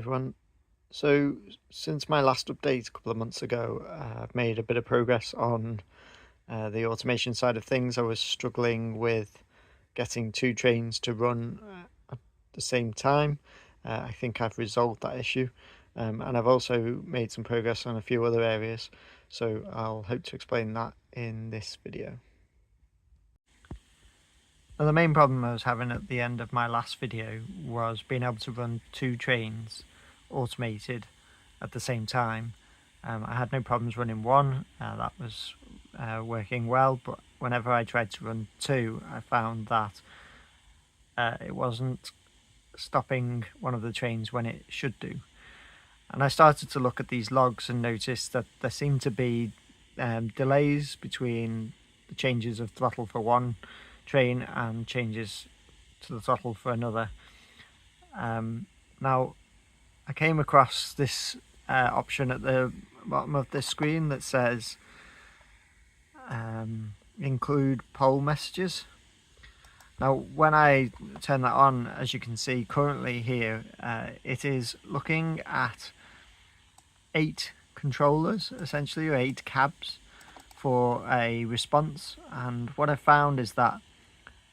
everyone. So since my last update a couple of months ago, I've made a bit of progress on the automation side of things. I was struggling with getting two trains to run at the same time. I think I've resolved that issue, and I've also made some progress on a few other areas, so I'll hope to explain that in this video. Now, the main problem I was having at the end of my last video was being able to run two trains automated at the same time. I had no problems running one, that was working well, but whenever I tried to run two, I found that it wasn't stopping one of the trains when it should do. And I started to look at these logs and noticed that there seemed to be delays between the changes of throttle for one train and changes to the throttle for another. Now, I came across this option at the bottom of this screen that says include poll messages. Now, when I turn that on, as you can see currently here, it is looking at 8 controllers, essentially, or 8 cabs for a response. And what I found is that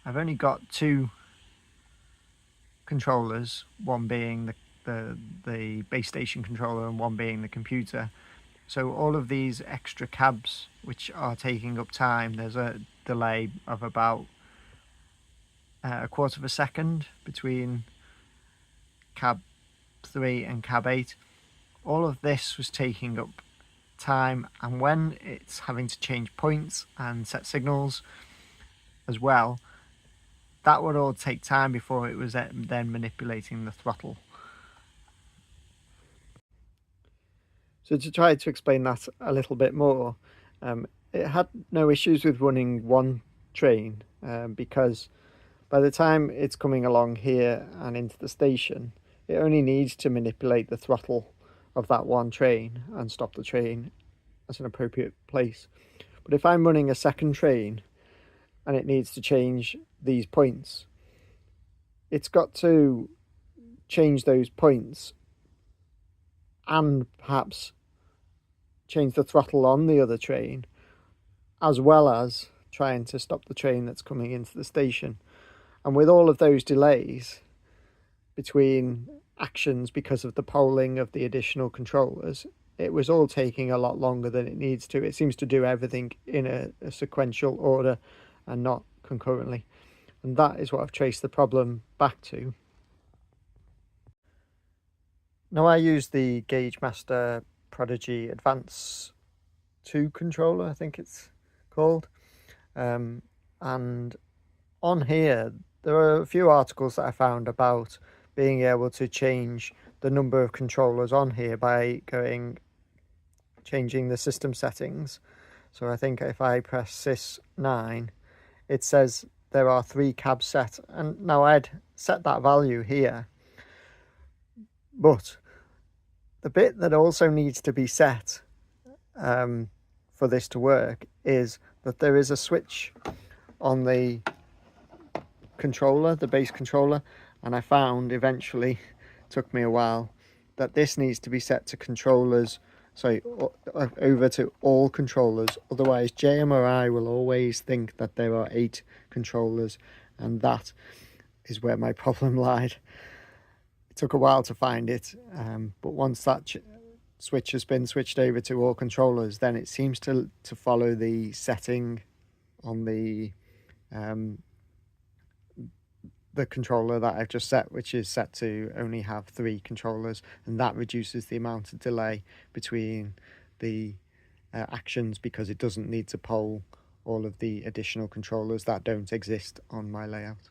I've only got 2 controllers, one being the base station controller and one being the computer. So all of these extra cabs which are taking up time, there's a delay of about a quarter of a second between cab 3 and cab 8. All of this was taking up time, and when it's having to change points and set signals as well, that would all take time before it was then manipulating the throttle. So to try to explain that a little bit more, it had no issues with running one train because by the time it's coming along here and into the station, it only needs to manipulate the throttle of that one train and stop the train at an appropriate place. But if I'm running a second train and it needs to change these points, it's got to change those points and perhaps change the throttle on the other train, as well as trying to stop the train that's coming into the station. And with all of those delays between actions because of the polling of the additional controllers, it was all taking a lot longer than it needs to. It seems to do everything in a sequential order and not concurrently. And that is what I've traced the problem back to. Now, I use the Gaugemaster Prodigy Advance 2 controller, I think it's called. And on here, there are a few articles that I found about being able to change the number of controllers on here by changing the system settings. So I think if I press sys 9, it says there are 3 cabs set, and now I'd set that value here, but the bit that also needs to be set for this to work is that there is a switch on the controller, the base controller, and I found eventually, took me a while, that this needs to be set to controllers, sorry, over to all controllers. Otherwise JMRI will always think that there are 8 controllers, and that is where my problem lied. It took a while to find it, but once that switch has been switched over to all controllers, then it seems to follow the setting on the controller that I've just set, which is set to only have 3 controllers, and that reduces the amount of delay between the actions because it doesn't need to poll all of the additional controllers that don't exist on my layout.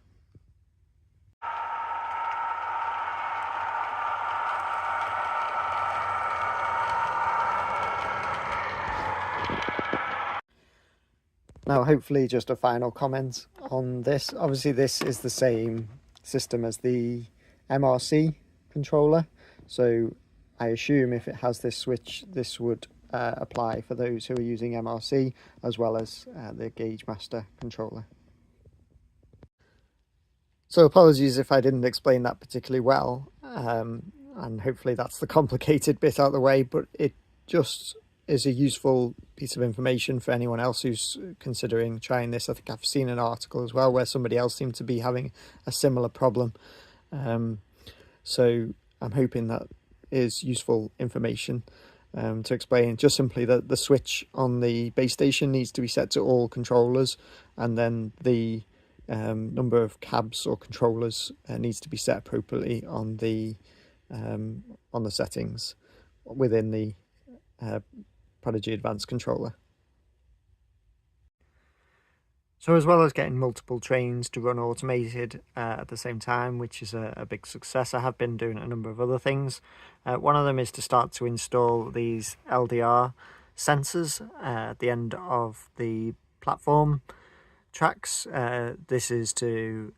Now, hopefully just a final comment on this. Obviously, this is the same system as the MRC controller. So I assume if it has this switch, this would apply for those who are using MRC as well as the Gaugemaster controller. So apologies if I didn't explain that particularly well. and hopefully that's the complicated bit out of the way, but it just is a useful piece of information for anyone else who's considering trying this. I think I've seen an article as well where somebody else seemed to be having a similar problem. So I'm hoping that is useful information to explain just simply that the switch on the base station needs to be set to all controllers, and then the number of cabs or controllers needs to be set appropriately on the settings within the Prodigy Advance controller. So as well as getting multiple trains to run automated at the same time, which is a big success, I have been doing a number of other things. One of them is to start to install these LDR sensors at the end of the platform tracks. This is to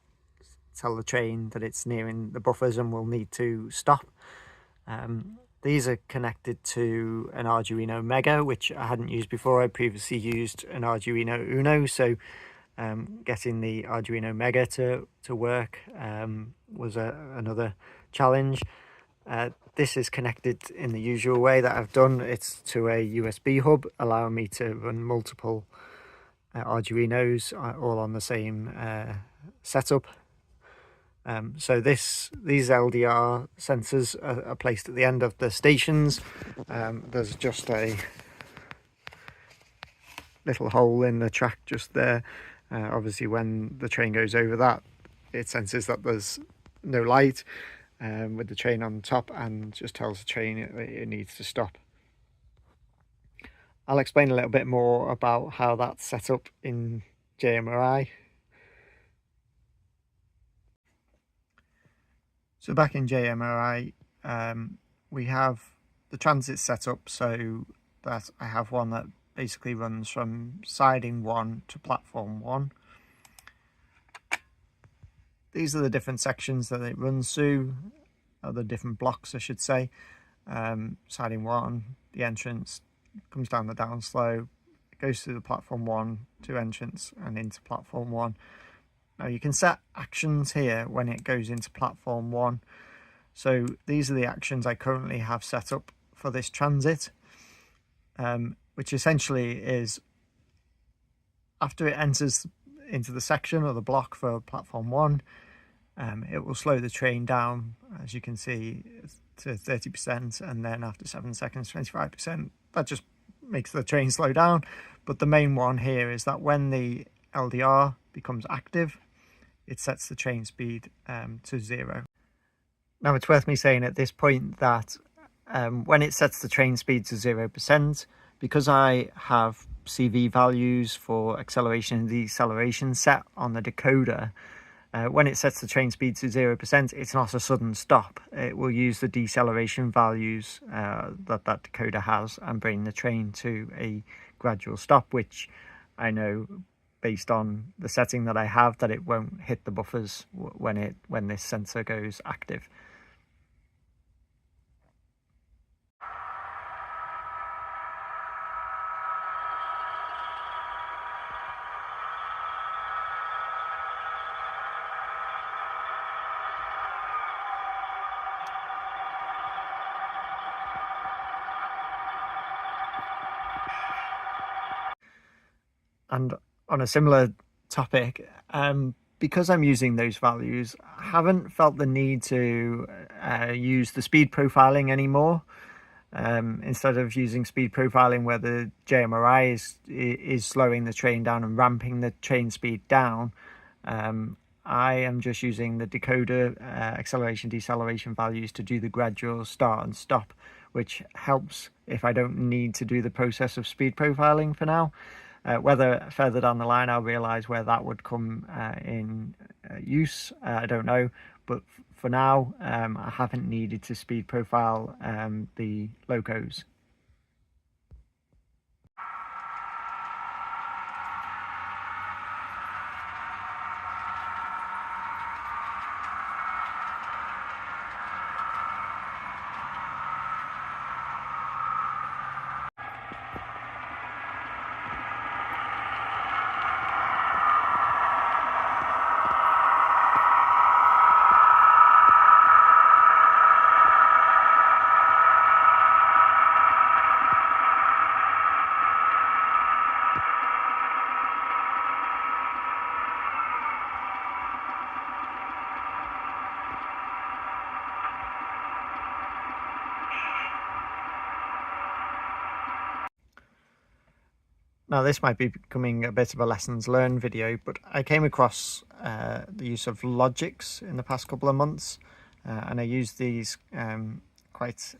tell the train that it's nearing the buffers and will need to stop. These are connected to an Arduino Mega, which I hadn't used before. I previously used an Arduino Uno, so getting the Arduino Mega to work was another challenge. This is connected in the usual way that I've done. It's to a USB hub, allowing me to run multiple Arduinos all on the same setup. So these LDR sensors are placed at the end of the stations. There's just a little hole in the track just there. Obviously when the train goes over that, it senses that there's no light with the train on top and just tells the train it needs to stop. I'll explain a little bit more about how that's set up in JMRI. So back in JMRI, we have the transit set up so that I have one that basically runs from siding 1 to platform 1. These are the different sections that it runs through, or the different blocks I should say. Siding 1, the entrance, comes down the downslope, it goes through the platform 1 to entrance and into platform 1. Now you can set actions here when it goes into platform 1. So these are the actions I currently have set up for this transit, which essentially is after it enters into the section or the block for platform 1, it will slow the train down, as you can see, to 30%, and then after 7 seconds 25%. That just makes the train slow down. But the main one here is that when the LDR becomes active, it sets the train speed to 0. Now it's worth me saying at this point that when it sets the train speed to 0%, because I have CV values for acceleration and deceleration set on the decoder, when it sets the train speed to 0%, it's not a sudden stop. It will use the deceleration values that decoder has and bring the train to a gradual stop, which I know based on the setting that I have that it won't hit the buffers when this sensor goes active. And on a similar topic, because I'm using those values, I haven't felt the need to use the speed profiling anymore. Instead of using speed profiling where the JMRI is slowing the train down and ramping the train speed down, I am just using the decoder acceleration deceleration values to do the gradual start and stop, which helps if I don't need to do the process of speed profiling for now. Whether further down the line I'll realise where that would come in use, I don't know. But for now, I haven't needed to speed profile the locos. Now this might be becoming a bit of a lessons learned video, but I came across the use of Logix in the past couple of months, and I used these quite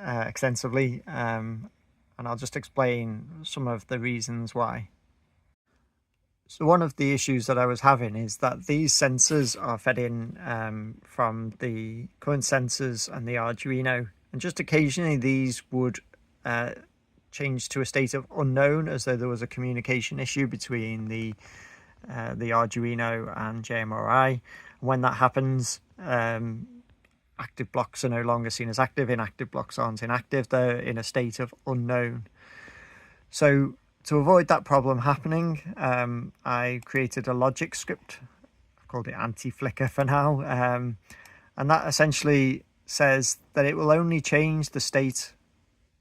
extensively, and I'll just explain some of the reasons why. So one of the issues that I was having is that these sensors are fed in from the current sensors and the Arduino, and just occasionally these would change to a state of unknown, as though there was a communication issue between the Arduino and JMRI. When that happens, active blocks are no longer seen as active, inactive blocks aren't inactive, they're in a state of unknown. So to avoid that problem happening, I created a Logix script. I've called it anti-flicker for now, and that essentially says that it will only change the state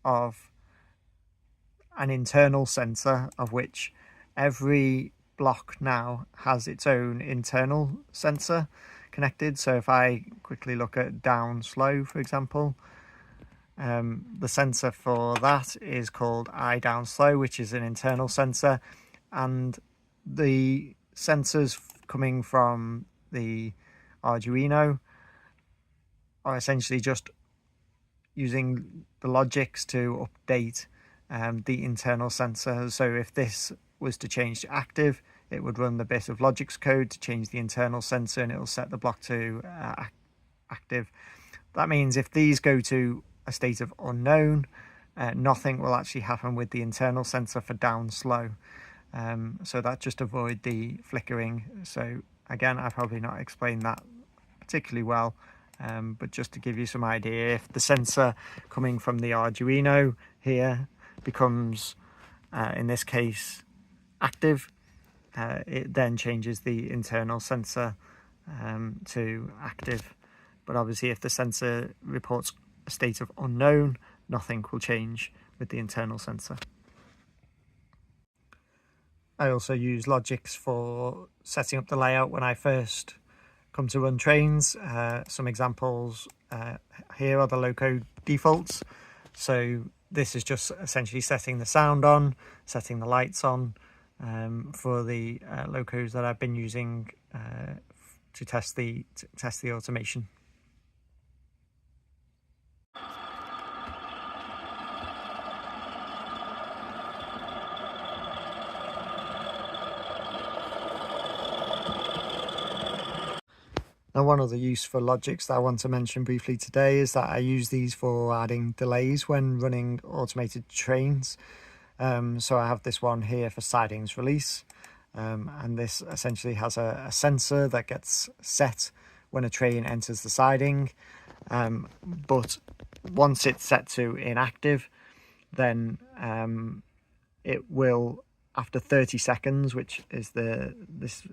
of an internal sensor, of which every block now has its own internal sensor connected. So if I quickly look at down slow, for example, the sensor for that is called I down slow, which is an internal sensor, and the sensors coming from the Arduino are essentially just using the Logix to update the internal sensor. So if this was to change to active, it would run the bit of Logix code to change the internal sensor, and it will set the block to active. That means if these go to a state of unknown, nothing will actually happen with the internal sensor for down slow. So that just avoid the flickering. So again, I've probably not explained that particularly well, but just to give you some idea, if the sensor coming from the Arduino here becomes, in this case, active, it then changes the internal sensor to active. But obviously if the sensor reports a state of unknown, nothing will change with the internal sensor. I also use Logix for setting up the layout when I first come to run trains. Some examples here are the loco defaults. So this is just essentially setting the sound on, setting the lights on for the locos that I've been using to test the automation. Now, one other use for Logix that I want to mention briefly today is that I use these for adding delays when running automated trains. So I have this one here for sidings release, and this essentially has a sensor that gets set when a train enters the siding, but once it's set to inactive, then it will, after 30 seconds, which is this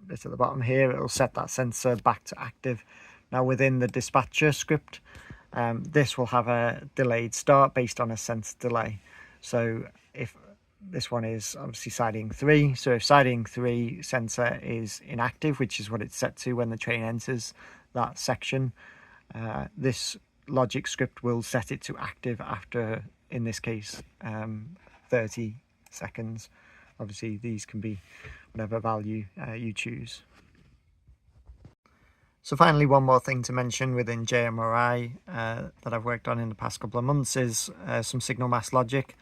bit at the bottom here, it will set that sensor back to active. Now within the dispatcher script, this will have a delayed start based on a sensor delay. So if this one is obviously siding 3, so if siding 3 sensor is inactive, which is what it's set to when the train enters that section, this Logix script will set it to active after, in this case, 30 seconds. Obviously these can be whatever value you choose. So finally, one more thing to mention within JMRI that I've worked on in the past couple of months is some signal Mast Logic.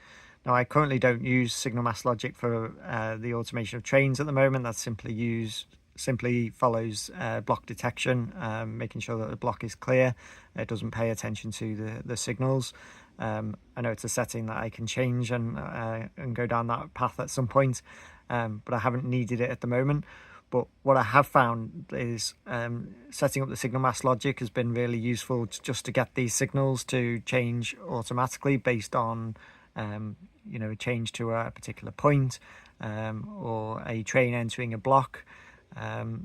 Now I currently don't use signal Mast Logic for the automation of trains at the moment. That simply follows block detection, making sure that the block is clear. It doesn't pay attention to the signals. I know it's a setting that I can change and go down that path at some point, but I haven't needed it at the moment. But what I have found is setting up the signal Mast Logic has been really useful just to get these signals to change automatically based on a change to a particular point, or a train entering a block.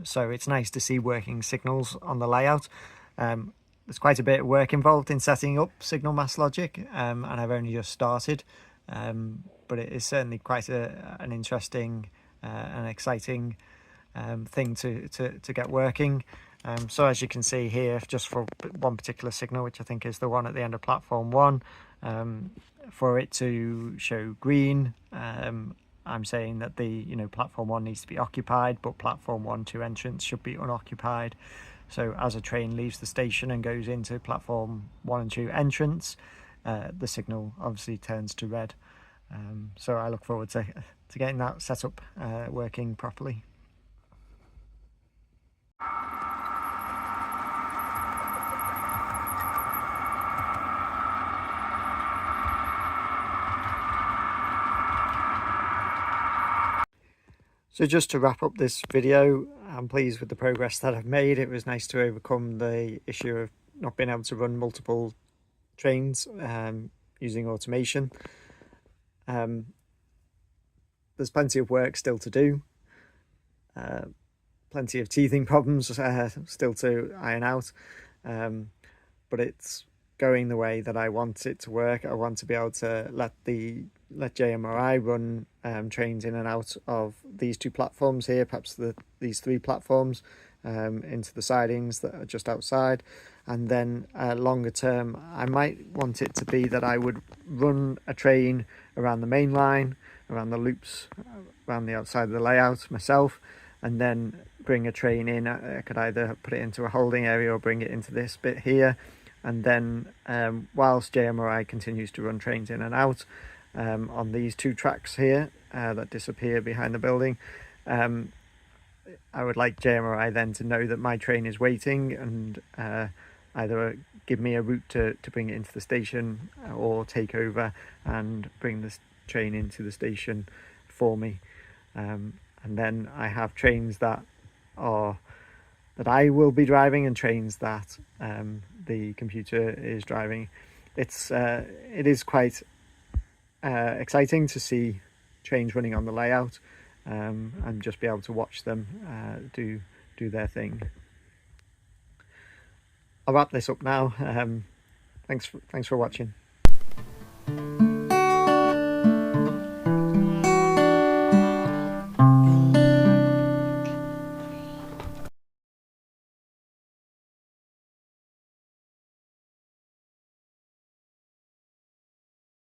So it's nice to see working signals on the layout. There's quite a bit of work involved in setting up signal Mast Logic, and I've only just started, but it is certainly quite an interesting and exciting thing to get working. So as you can see here, just for one particular signal, which I think is the one at the end of platform 1, for it to show green, I'm saying that the platform 1 needs to be occupied, but platform 1 2 entrance should be unoccupied. So as a train leaves the station and goes into platform 1 and 2 entrance, the signal obviously turns to red. So I look forward to getting that set up working properly. So just to wrap up this video, I'm pleased with the progress that I've made. It was nice to overcome the issue of not being able to run multiple trains using automation. There's plenty of work still to do, plenty of teething problems still to iron out, but it's going the way that I want it to work. I want to be able to let JMRI run trains in and out of these 2 platforms here, perhaps these 3 platforms, into the sidings that are just outside. And then longer term, I might want it to be that I would run a train around the main line, around the loops, around the outside of the layout myself, and then bring a train in. I could either put it into a holding area or bring it into this bit here. And then whilst JMRI continues to run trains in and out on these 2 tracks here that disappear behind the building, I would like JMRI then to know that my train is waiting and either give me a route to bring it into the station or take over and bring this train into the station for me. And then I have trains that I will be driving and trains that the computer is driving. It is quite exciting to see trains running on the layout and just be able to watch them do their thing. I'll wrap this up now. Thanks for watching.